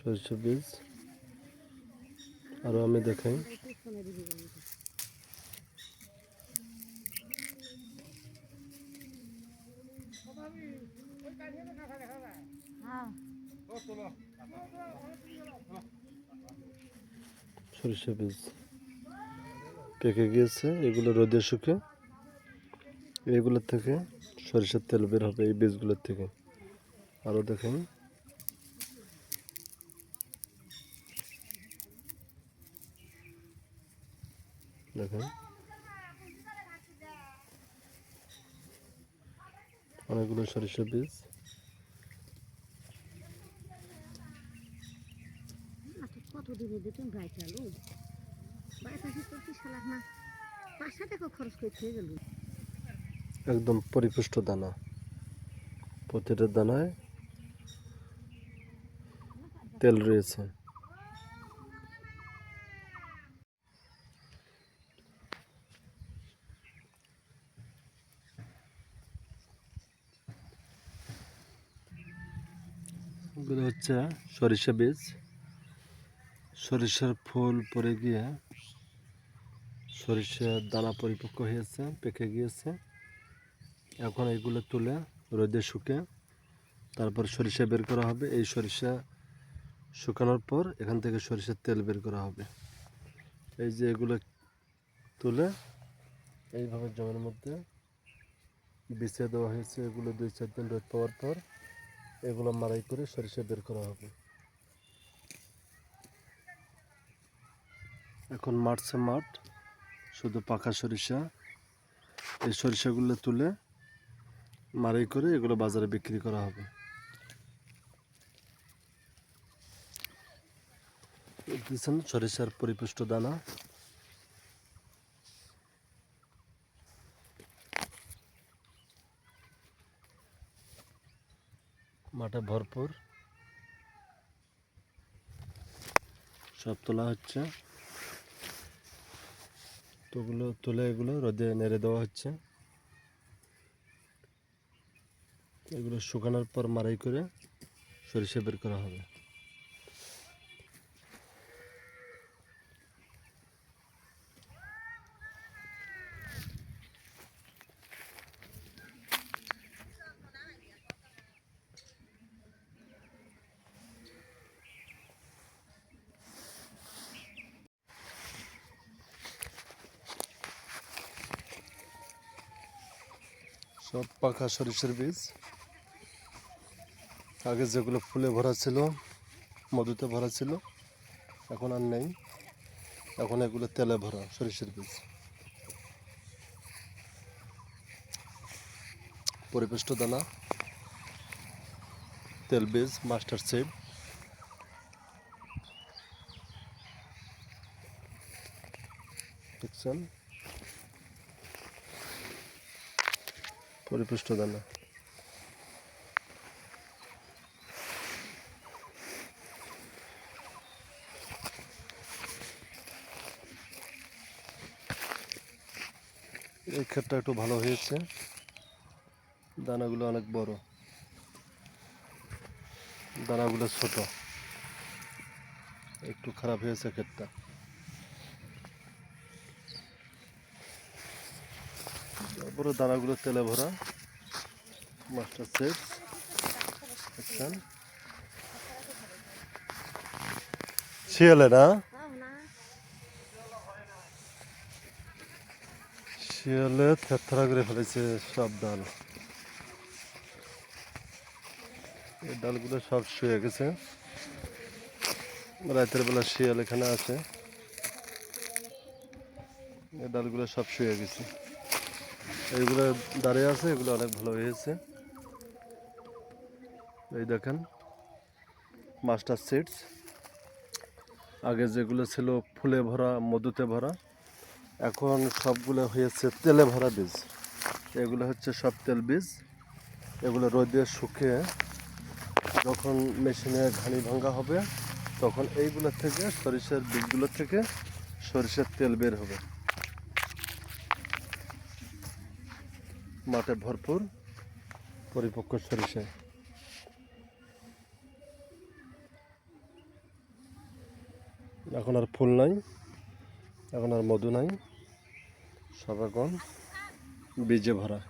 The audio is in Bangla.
সরিষা বীজ আরও আমি দেখাই। সরিষা বীজ পেকে গিয়েছে, এগুলো রোদে শুকে এগুলোর থেকে সরিষার তেল বের হবে এই বীজগুলোর থেকে। আরও দেখেন, দেখেন অনেকগুলো সরিষা বীজ। একদম পরিপুষ্ট দানা, প্রতিটা দানায় তেল রয়েছে। এগুলো হচ্ছে সরিষা বীজ। সরিষার ফুল পড়ে গিয়ে সরিষার দানা পরিপক্ক হয়েছে, পেকে গিয়েছে। এখন এগুলো তুলে রোদে শুকে তারপর সরিষা বের করা হবে। এই সরিষা শুকানোর পর এখান থেকে সরিষার তেল বের করা হবে। এই যে এগুলো তুলে এইভাবে জমির মধ্যে বিছিয়ে দেওয়া হয়েছে। এগুলো 2-4 দিন রোদ পাওয়ার পর এগুলো মাড়াই করে সরিষা বের করা হবে। এখন মাঠছে মাঠ, শুধু পাকা সরিষা। এই সরিষাগুলো তুলে মাড়াই করে এগুলো বাজারে বিক্রি করা হবে। দেখছেন সরিষার পরিপুষ্ট দানা। মাঠে ভরপুর, সব তোলা হচ্ছে। তোগুলো তুলে এগুলো রোদে নেড়ে দেওয়া হচ্ছে। এগুলো শুকানোর পর মাড়াই করে সরিষা বের করা হবে। সব পাকা সরিষার বীজ। আগে যেগুলো ফুলে ভরা ছিল, মধুতে ভরা ছিল, এখন আর নেই। এখন এগুলো তেলে ভরা সরিষার বীজ। পরিপুষ্ট দানা, তেল বীজ, মাস্টার সিড। দেখছেন পরিপুষ্ট দানা। এই ক্ষেতটা একটু ভালো হয়েছে, দানাগুলো অনেক বড়, দানাগুলো ছোট। একটু খারাপ হয়েছে ক্ষেতটা। তারপরে দানাগুলো তেলে ভরা মাস্টার সেট। দেখছেন শিয়ালে না, শিয়ালে থেরথেরা করে ফেলেছে সব ডাল। এই ডালগুলো সব শুয়ে গেছে। রাতের বেলা শিয়াল এখানে আছে, এই ডালগুলো সব শুয়ে গেছে। এইগুলো দাঁড়িয়ে আছে, এগুলো অনেক ভালো হয়েছে। এই দেখেন মাস্টার সিডস। আগে যেগুলো ছিল ফুলে ভরা, মধুতে ভরা, এখন সবগুলো হয়েছে তেলে ভরা বীজ। এগুলো হচ্ছে সব তেল বীজ। এগুলো রোদে শুকিয়ে যখন মেশিনে ঘানি ভাঙা হবে তখন এইগুলো থেকে, সরিষার বীজগুলো থেকে সরিষার তেল বের হবে। মাঠে ভরপুর পরিপক্ক সরিষা। এখন আর ফুল নাই, এখন আর মধু নাই, সব এখন বীজে ভরা।